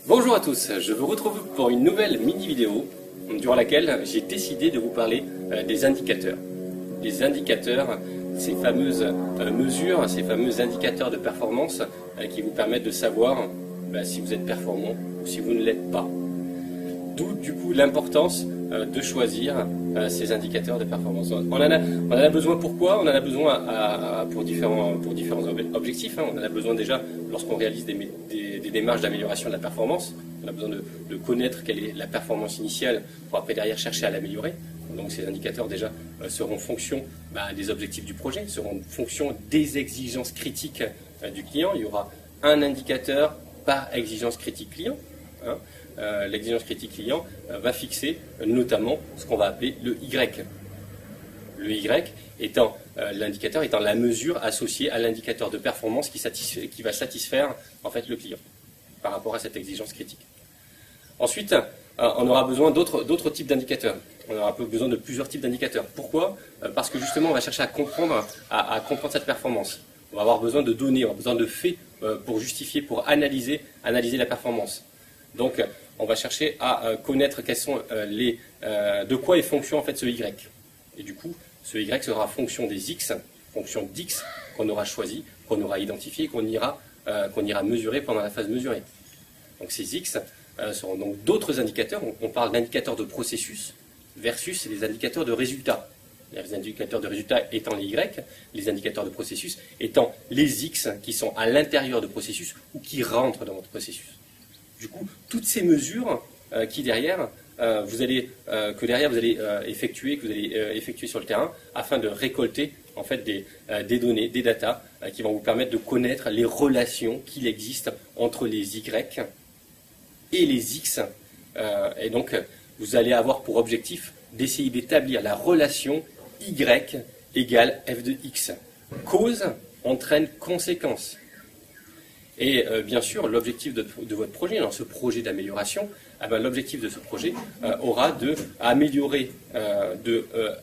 Bonjour à tous, je vous retrouve pour une nouvelle mini-vidéo durant laquelle j'ai décidé de vous parler des indicateurs. Les indicateurs, ces fameuses mesures, ces fameux indicateurs de performance qui vous permettent de savoir si vous êtes performant ou si vous ne l'êtes pas. D'où du coup l'importance de choisir ces indicateurs de performance. On en a besoin pourquoi? On en a besoin pour différents objectifs. On en a besoin déjà lorsqu'on réalise des démarches d'amélioration de la performance. On a besoin de connaître quelle est la performance initiale pour après derrière chercher à l'améliorer. Donc ces indicateurs déjà seront fonction des objectifs du projet, seront fonction des exigences critiques du client. Il y aura un indicateur par exigence critique client. L'exigence critique client va fixer notamment ce qu'on va appeler le Y. Le Y étant l'indicateur, étant la mesure associée à l'indicateur de performance qui va satisfaire en fait le client par rapport à cette exigence critique. Ensuite, on aura besoin d'autres types d'indicateurs. On aura besoin de plusieurs types d'indicateurs. Pourquoi? Parce que justement, on va chercher à comprendre cette performance. On va avoir besoin de données, on va avoir besoin de faits pour justifier, pour analyser la performance. Donc, on va chercher à connaître quels sont de quoi est fonction en fait ce Y. Et du coup, ce Y sera fonction des X, fonction d'X qu'on aura choisi, qu'on aura identifié, qu'on ira mesurer pendant la phase mesurée. Donc ces X seront donc d'autres indicateurs. On parle d'indicateurs de processus versus les indicateurs de résultats. Les indicateurs de résultats étant les Y, les indicateurs de processus étant les X qui sont à l'intérieur du processus ou qui rentrent dans votre processus. Du coup, toutes ces mesures que derrière vous allez effectuer sur le terrain afin de récolter en fait des données, des datas qui vont vous permettre de connaître les relations qu'il existe entre les Y et les X. Et donc, vous allez avoir pour objectif d'essayer d'établir la relation Y égale f de X. Cause entraîne conséquence. Et bien sûr, l'objectif de votre projet, dans ce projet d'amélioration, l'objectif de ce projet aura d'améliorer,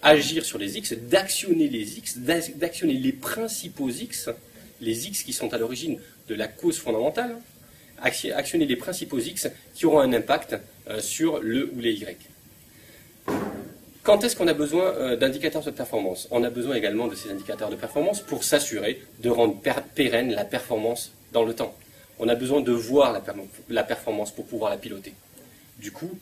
agir sur les X, d'actionner les X, d'actionner les principaux X, les X qui sont à l'origine de la cause fondamentale, actionner les principaux X qui auront un impact sur le ou les Y. Quand est-ce qu'on a besoin d'indicateurs de performance? On a besoin également de ces indicateurs de performance pour s'assurer de rendre pérenne la performance dans le temps. On a besoin de voir la performance pour pouvoir la piloter. Du coup,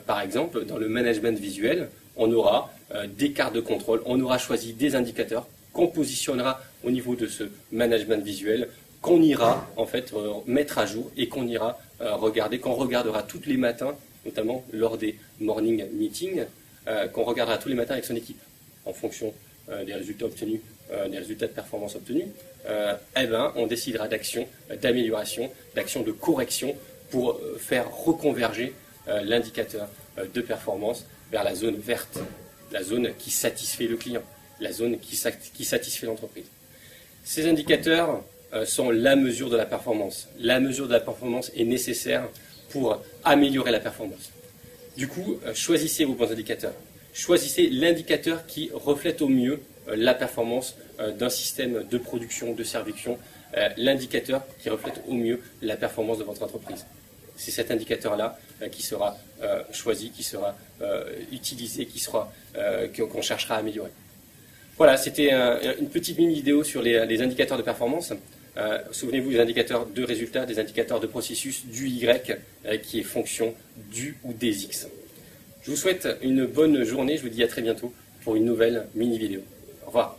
par exemple, dans le management visuel, on aura des cartes de contrôle, on aura choisi des indicateurs qu'on positionnera au niveau de ce management visuel, qu'on ira en fait mettre à jour et qu'on ira regarder, qu'on regardera tous les matins, notamment lors des morning meetings, qu'on regardera tous les matins avec son équipe, en fonction des résultats obtenus, des résultats de performance obtenus, on décidera d'action, d'amélioration, d'action de correction pour faire reconverger l'indicateur de performance vers la zone verte, la zone qui satisfait le client, la zone qui satisfait l'entreprise. Ces indicateurs sont la mesure de la performance. La mesure de la performance est nécessaire pour améliorer la performance. Du coup, choisissez vos bons indicateurs. Choisissez l'indicateur qui reflète au mieux la performance d'un système de production, de servition, l'indicateur qui reflète au mieux la performance de votre entreprise. C'est cet indicateur-là qui sera choisi, qui sera utilisé, qu'on cherchera à améliorer. Voilà, c'était une petite mini-vidéo sur les indicateurs de performance. Souvenez-vous des indicateurs de résultats, des indicateurs de processus, du Y qui est fonction du ou des X. Je vous souhaite une bonne journée, je vous dis à très bientôt pour une nouvelle mini-vidéo. Au revoir.